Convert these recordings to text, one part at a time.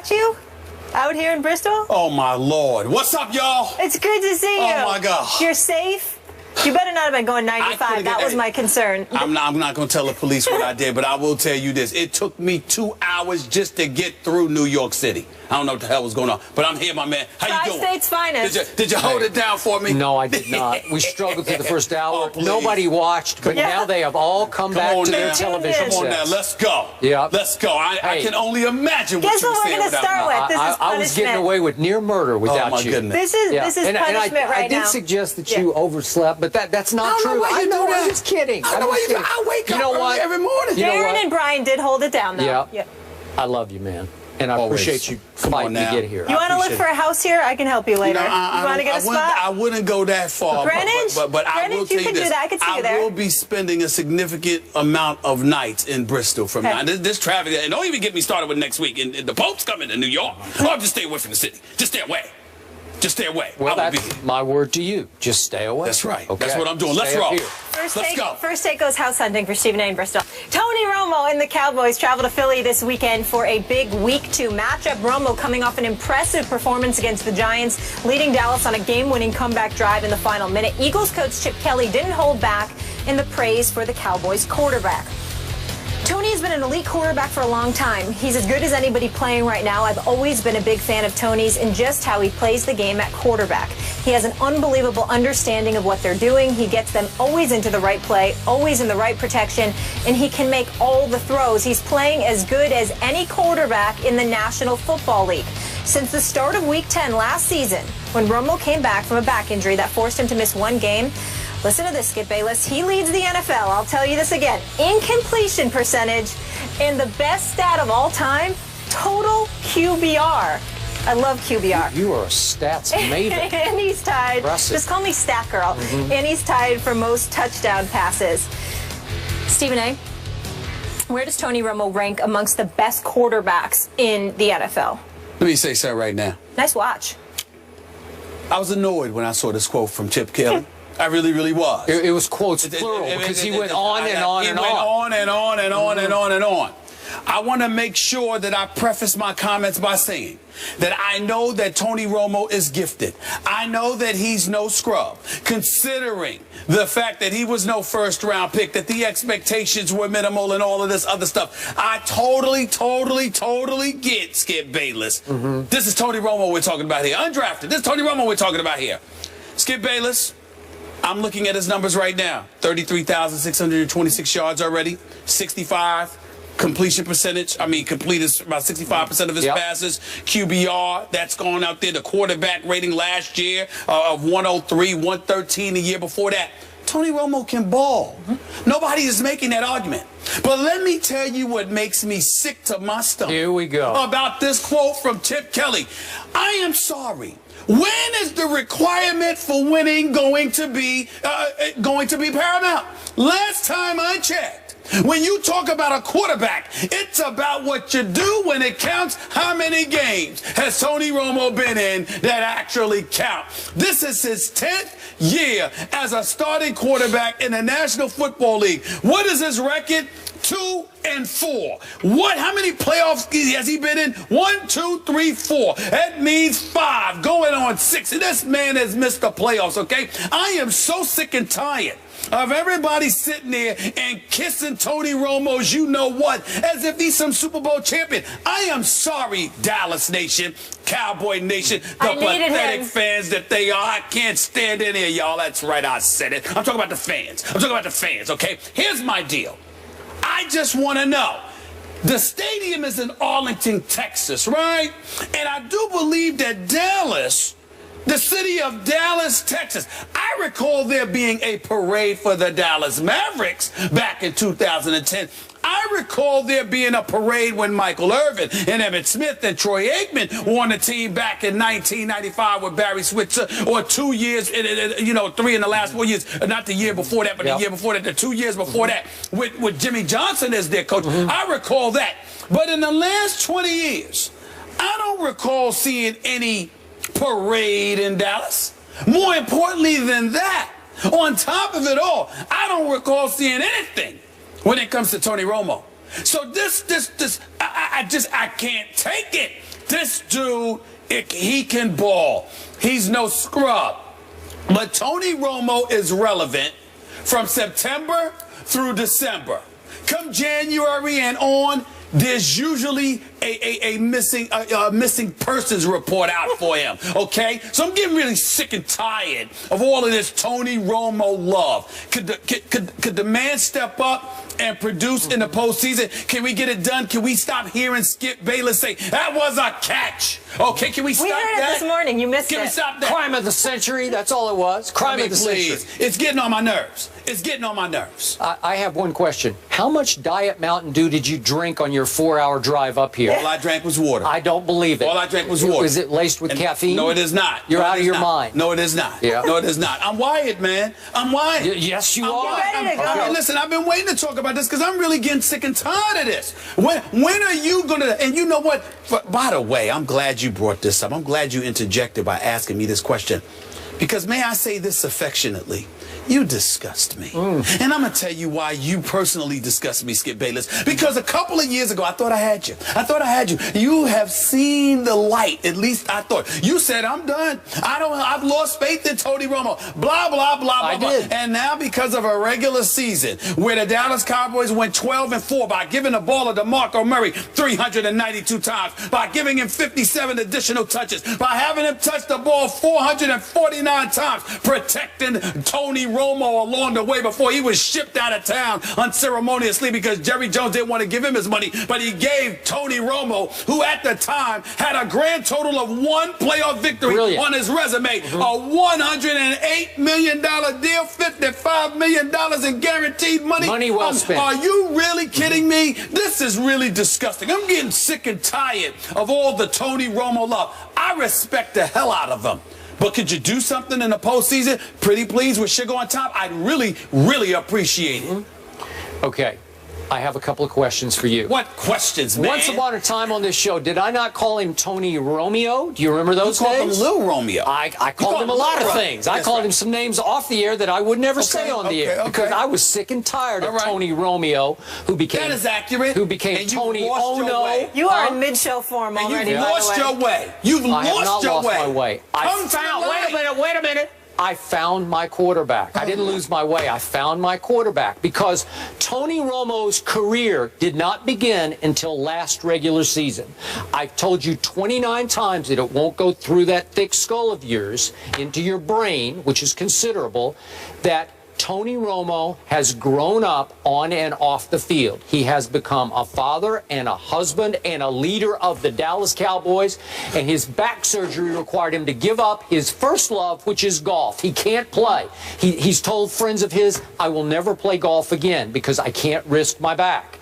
got you out here in Bristol. Oh, my Lord. What's up, y'all? It's good to see you. Oh, my gosh. You're safe? You better not have been going 95. That was my concern. I'm not going to tell the police what I did, but I will tell you this. It took me 2 hours just to get through New York City. I don't know what the hell was going on, but I'm here, my man. How you doing? Tri-State's finest. Did you hold it down for me? No, I did not. We struggled through the first hour. Oh, nobody watched, but now they have all come back to their television Come on now, sets. let's go. Yeah. Let's go. I can only imagine what Guess you were what we're saying going to without start me. with? This is I was getting away with near murder without my you. goodness. This is punishment right I did now. suggest that you overslept, but that's not true. I know I'm just kidding. I wake up every morning. Darren and Brian did hold it down, though. Yeah. I love you, man. And I Always. appreciate you Come on fighting to now. get here. You want to look for a house here? I can help you later. No, you want to get a spot? I wouldn't go that far. Greenwich? But I will Greenwich, tell you you can this. do that. I can see you there. will be spending a significant amount of nights in Bristol from now. This traffic, and don't even get me started with next week. And the Pope's coming to New York. Oh, just stay away from the city. Just stay away. Just stay away. Well, that's my word to you. Just stay away. That's right. Okay. That's what I'm doing. Let's Stay up roll. here. Let's go. First take goes house hunting for Stephen A. in Bristol. Tony Romo and the Cowboys travel to Philly this weekend for a big Week 2 matchup. Romo coming off an impressive performance against the Giants, leading Dallas on a game-winning comeback drive in the final minute. Eagles coach Chip Kelly didn't hold back in the praise for the Cowboys quarterback. Tony has been an elite quarterback for a long time. He's as good as anybody playing right now. I've always been a big fan of Tony's and just how he plays the game at quarterback. He has an unbelievable understanding of what they're doing. He gets them always into the right play, always in the right protection, and he can make all the throws. He's playing as good as any quarterback in the National Football League. Since the start of Week 10 last season, when Romo came back from a back injury that forced him to miss one game, listen to this, Skip Bayless. He leads the NFL. I'll tell you this again. In completion percentage, and the best stat of all time, total QBR. I love QBR. You are a stats maven. And he's tied. Impressive. Just call me Stat Girl. And he's tied for most touchdown passes. Stephen A., where does Tony Romo rank amongst the best quarterbacks in the NFL? Let me say something right now. Nice watch. I was annoyed when I saw this quote from Chip Kelly. I really, really was. It was quotes plural because he went on and on and on. He went on and on and on and on and on. I want to make sure that I preface my comments by saying that I know that Tony Romo is gifted. I know that he's no scrub, considering the fact that he was no first-round pick, that the expectations were minimal and all of this other stuff. I totally get Skip Bayless. This is Tony Romo we're talking about here. Undrafted. This is Tony Romo we're talking about here. Skip Bayless, I'm looking at his numbers right now. 33,626 yards already, 65 completion percentage. I mean, completed about 65% of his passes. QBR, that's gone out there. The quarterback rating last year of 103, 113 the year before that. Tony Romo can ball. Nobody is making that argument. But let me tell you what makes me sick to my stomach. Here we go. About this quote from Chip Kelly. I am sorry. When is the requirement for winning going to be paramount? Last time I checked, when you talk about a quarterback, it's about what you do when it counts. How many games has Tony Romo been in that actually count? This is his 10th year as a starting quarterback in the National Football League. What is his record? 2-4. How many playoffs has he been in? 1, 2, 3, 4. That means 5 going on 6. And this man has missed the playoffs, okay? I am so sick and tired of everybody sitting there and kissing Tony Romo's you-know-what as if he's some Super Bowl champion. I am sorry, Dallas Nation, Cowboy Nation, the pathetic fans that they are. I can't stand any of y'all. That's right, I said it. I'm talking about the fans. I'm talking about the fans, okay? Here's my deal. I just want to know. The stadium is in Arlington, Texas, right? And I do believe that Dallas, the city of Dallas, Texas, I recall there being a parade for the Dallas Mavericks back in 2010. I recall there being a parade when Michael Irvin and Emmitt Smith and Troy Aikman won the team back in 1995 with Barry Switzer, or 2 years, 3 in the last 4 years, not the year before that, but the year before that, the 2 years before that, with Jimmy Johnson as their coach. I recall that. But in the last 20 years, I don't recall seeing any parade in Dallas. More importantly than that, on top of it all, I don't recall seeing anything when it comes to Tony Romo. So I can't take it. This dude, he can ball. He's no scrub. But Tony Romo is relevant from September through December. Come January and on, there's usually a missing persons report out for him, okay? So I'm getting really sick and tired of all of this Tony Romo love. Could the man step up and produce in the postseason? Can we get it done? Can we stop hearing Skip Bayless say, that was a catch? Okay, can we stop that? We heard it this morning. You missed it. Can we stop that? Crime of the century, that's all it was. Crime of the century. It's getting on my nerves. It's getting on my nerves. I have one question. How much Diet Mountain Dew did you drink on your 4-hour drive up here? All I drank was water. I don't believe it. All I drank was water. Is it laced with caffeine? No, it is not. You're out of your mind. No, it is not. Yeah. No, it is not. I'm wired, man. I'm wired. Yes, you are. ready to go. I mean, listen, I've been waiting to talk about this because I'm really getting sick and tired of this. When are you going to, and you know what? By the way, I'm glad you brought this up. I'm glad you interjected by asking me this question. Because may I say this affectionately? You disgust me. And I'm going to tell you why you personally disgust me, Skip Bayless. Because a couple of years ago, I thought I had you. I thought I had you. You have seen the light. At least I thought. You said, I'm done. I've lost faith in Tony Romo. Blah, blah, blah, blah, blah. And now because of a regular season where the Dallas Cowboys went 12-4 by giving the ball to DeMarco Murray 392 times, by giving him 57 additional touches, by having him touch the ball 449 times, protecting Tony Romo along the way before he was shipped out of town unceremoniously because Jerry Jones didn't want to give him his money, but he gave Tony Romo, who at the time had a grand total of 1 playoff victory on his resume, a $108 million deal, $55 million in guaranteed money. Money well spent. Are you really kidding me? This is really disgusting. I'm getting sick and tired of all the Tony Romo love. I respect the hell out of him. But could you do something in the postseason? Pretty please with sugar on top? I'd really, really appreciate it. Okay. I have a couple of questions for you. What questions, man? Once upon a time on this show, did I not call him Tony Romeo? Do you remember those days? You called him Lil Romeo. I called him a lot of things. I called him some names off the air that I would never say on the air because I was sick and tired of Tony Romeo, who became that is accurate. Who became Tony Ono. You are in mid-show form already. You've lost your way. You've lost your way. I have not lost my way. Wait a minute. I found my quarterback. I didn't lose my way. I found my quarterback because Tony Romo's career did not begin until last regular season. I've told you 29 times that it won't go through that thick skull of yours into your brain, which is considerable, that Tony Romo has grown up on and off the field. He has become a father and a husband and a leader of the Dallas Cowboys, and his back surgery required him to give up his first love, which is golf. He can't play. He's told friends of his, I will never play golf again because I can't risk my back.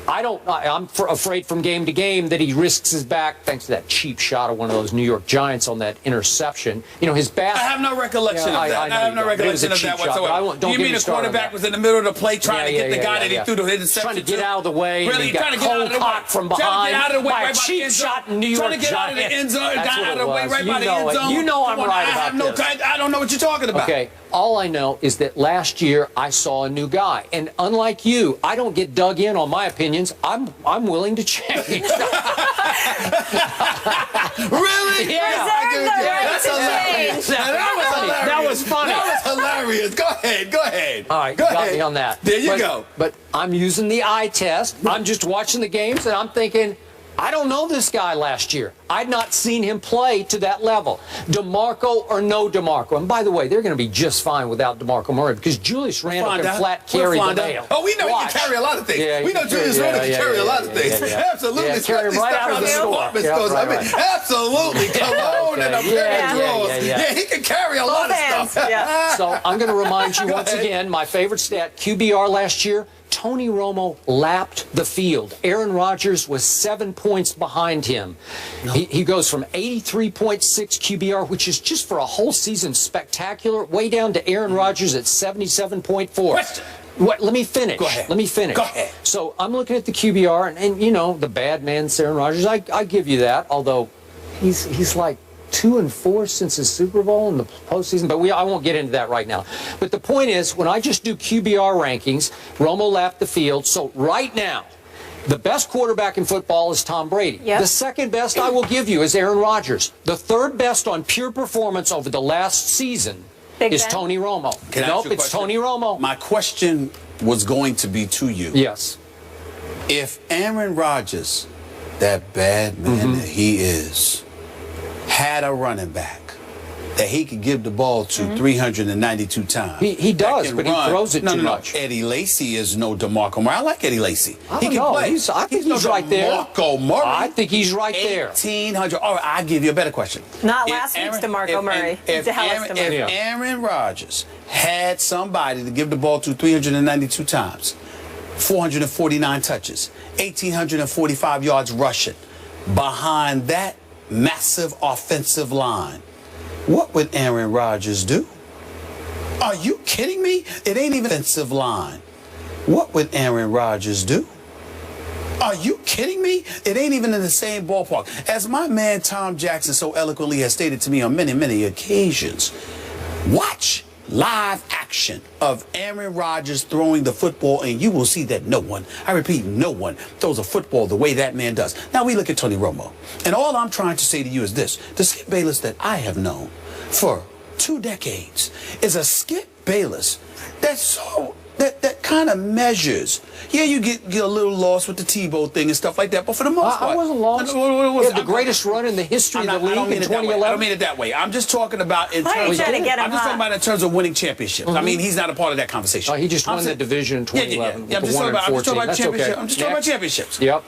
I'm afraid from game to game that he risks his back thanks to that cheap shot of one of those New York Giants on that interception. You know, his back. I have no recollection of that. I have no recollection of that whatsoever. You mean the quarterback was in the middle of the play trying to get the guy that he threw the interception trying to get out of the way. Really? Trying to get out of the way. From behind. Trying to get out of the way. By a cheap shot in New York. Trying to get out of the end zone. Got out of the way right by the end zone. You know I'm right about this. I don't know what you're talking about. Okay. All I know is that last year I saw a new guy. And unlike you, I don't get dug in on my opinions. I'm willing to change. Really? Yeah. That's hilarious. That was funny. That was hilarious. Go ahead. Go ahead. All right, you got me on that. There you go. But I'm using the eye test. I'm just watching the games and I'm thinking, I don't know this guy last year. I'd not seen him play to that level. DeMarco or no DeMarco. And by the way, they're going to be just fine without DeMarco Murray because Julius Randle can flat carry the mail. Oh, we know he can carry a lot of things. Yeah, we know Julius Randle can carry a lot of things. Absolutely. Yeah, carry him right out of the store. I mean, absolutely. Cologne and a pair of drawers. Yeah, he can carry a lot of stuff. So I'm going to remind you once again, my favorite stat, QBR last year, Tony Romo lapped the field. Aaron Rodgers was 7 points behind him. He goes from 83.6 QBR, which is just for a whole season spectacular, way down to Aaron Rodgers at 77.4. Let me finish. Go ahead. Let me finish. Go ahead. So I'm looking at the QBR, and you know, the bad man, Aaron Rodgers, I give you that, although he's like 2-4 since his Super Bowl in the postseason, but I won't get into that right now. But the point is, when I just do QBR rankings, Romo lapped the field. So right now, The best quarterback in football is Tom Brady. Yep. The second best, I will give you, is Aaron Rodgers. The third best on pure performance over the last season is Tony Romo. Nope, it's Tony Romo. My question was going to be to you. Yes. If Aaron Rodgers, that bad man that he is, had a running back that he could give the ball to 392 times. He does, but he throws it too much. Eddie Lacy is no DeMarco Murray. I like Eddie Lacy. I don't know. I think he's right there. DeMarco Murray. I think he's right there. 1,800. All right, I'll give you a better question. Not last week's DeMarco Murray. If Aaron Rodgers had somebody to give the ball to 392 times, 449 touches, 1,845 yards rushing, behind that massive offensive line, what would Aaron Rodgers do? Are you kidding me? It ain't even offensive line. What would Aaron Rodgers do? Are you kidding me? It ain't even in the same ballpark. As my man Tom Jackson so eloquently has stated to me on many, many occasions, watch live action of Aaron Rodgers throwing the football, and you will see that no one, I repeat, no one throws a football the way that man does. Now we look at Tony Romo, and all I'm trying to say to you is this: the Skip Bayless that I have known for 2 decades is a Skip Bayless that kind of measures. Yeah, you get a little lost with the Tebow thing and stuff like that, but for the most part, I wasn't lost. He had the greatest run in the history of the league in 2011. I don't mean it that way. I'm just talking about in terms. I'm just talking about in terms of winning championships. I mean, he's not a part of that conversation. He just won the division in 2011. Yeah. I'm just talking about championships. I'm just talking about championships. Yep.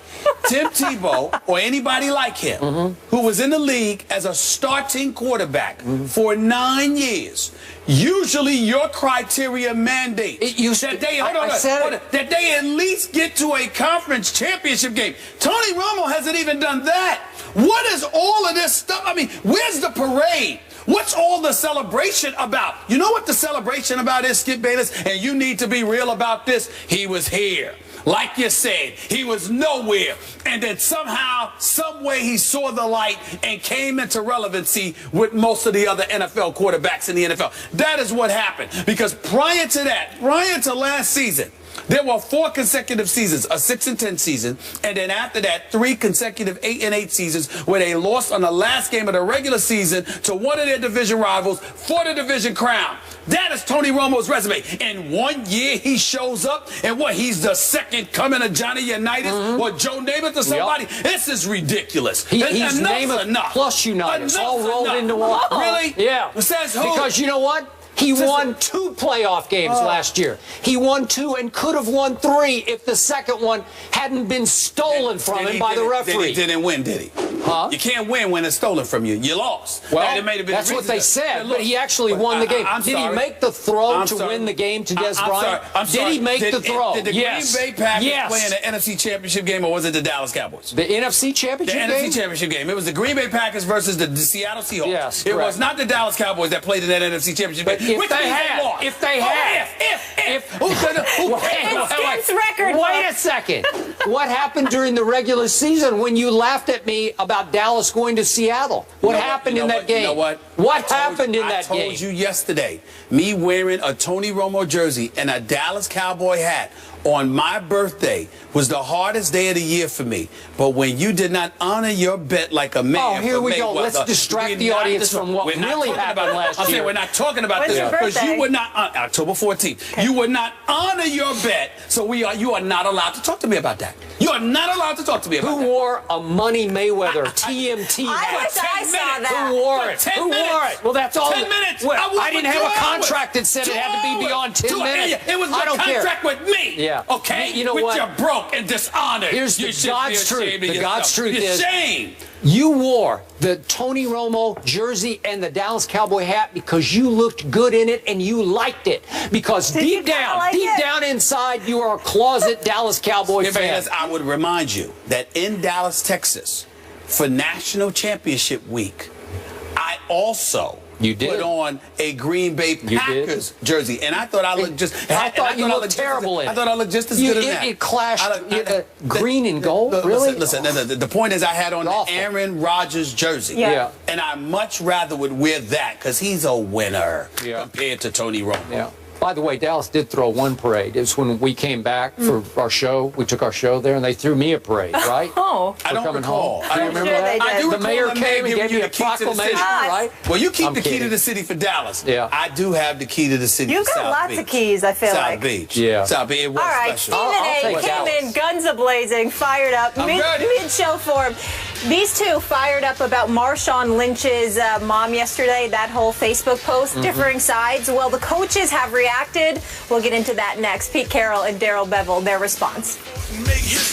Tim Tebow or anybody like him who was in the league as a starting quarterback for 9 years. Usually, your criteria mandate that they at least get to a conference championship game. Tony Romo hasn't even done that. What is all of this stuff? I mean, where's the parade? What's all the celebration about? You know what the celebration about is, Skip Bayless? And you need to be real about this. He was here. Like you said, he was nowhere. And then somehow, some way he saw the light and came into relevancy with most of the other NFL quarterbacks in the NFL. That is what happened. Because prior to that, prior to last season, there were 4 consecutive seasons, a 6-10 season, and then after that, 3 consecutive 8-8 seasons where they lost on the last game of the regular season to one of their division rivals for the division crown. That is Tony Romo's resume. In 1 year, he shows up, and he's the second coming of Johnny Unitas or Joe Namath or somebody? Yep. This is ridiculous. He's Namath plus Unitas, all rolled into one. Really? Yeah. Says who? Because you know what? He won 2 playoff games last year. He won 2 and could have won 3 if the second one hadn't been stolen from him by the referee. He didn't win, did he? Huh? You can't win when it's stolen from you. You lost. Well, that's what they said, but he actually won the game. Did he make the throw to win the game to Des Bryant? Did he make the throw? Did the Green Bay Packers play in the NFC Championship game, or was it the Dallas Cowboys? The NFC Championship game? The NFC Championship game. It was the Green Bay Packers versus the Seattle Seahawks. Yes, it was not the Dallas Cowboys that played in that NFC Championship game. If they had. Wait a second. What happened during the regular season when you laughed at me about Dallas going to Seattle? What happened in that game? You know what? What happened in that game? I told you yesterday, me wearing a Tony Romo jersey and a Dallas Cowboy hat on my birthday was the hardest day of the year for me. But when you did not honor your bet like a man, here we go. Let's distract the audience from what really happened last year. I'm saying we're not talking about this because you would not October 14th. You would not honor your bet. So you are not allowed to talk to me about that. You are not allowed to talk to me about that. Who wore a Money Mayweather TMT hat? I wish I saw that. Who wore it? Who wore it? Well, that's all. 10 minutes. Well, I didn't have a contract that said it had to be beyond 10 minutes. It was a contract with me. Yeah. Okay. You know what? You're broke and dishonored. Here's the God's truth. The God's truth is shame. You wore the Tony Romo jersey and the Dallas Cowboy hat because you looked good in it and you liked it. Because deep down inside, you are a closet Dallas Cowboy fan. I would remind you that in Dallas, Texas, for National Championship Week, I also put on a Green Bay Packers jersey, and I thought I looked just. I thought you looked terrible in it. I thought I looked just as good as that. It clashed green and gold. Really? Listen. The point is, I had on the Aaron Rodgers jersey, and I much rather would wear that because he's a winner compared to Tony Romo. Yeah. By the way, Dallas did throw one parade. It's when we came back for our show. We took our show there, and they threw me a parade, right? Oh. I don't recall. Do you remember that? I do The mayor recall came and giving gave you me the a key to the proclamation, city. right? Well, you keep I'm the key to kidding. the city for Dallas. Yeah. I do have the key to the city You've for got South lots Beach. of keys, I feel South like. Beach. Yeah. South Beach. It was All right, special. Stephen I'll A. take came Dallas. in guns a-blazing, fired up, I'm ready. mid-show form. These two fired up about Marshawn Lynch's mom yesterday, that whole Facebook post, differing sides. Well, the coaches have reacted. We'll get into that next. Pete Carroll and Darrell Bevell, their response. Make history.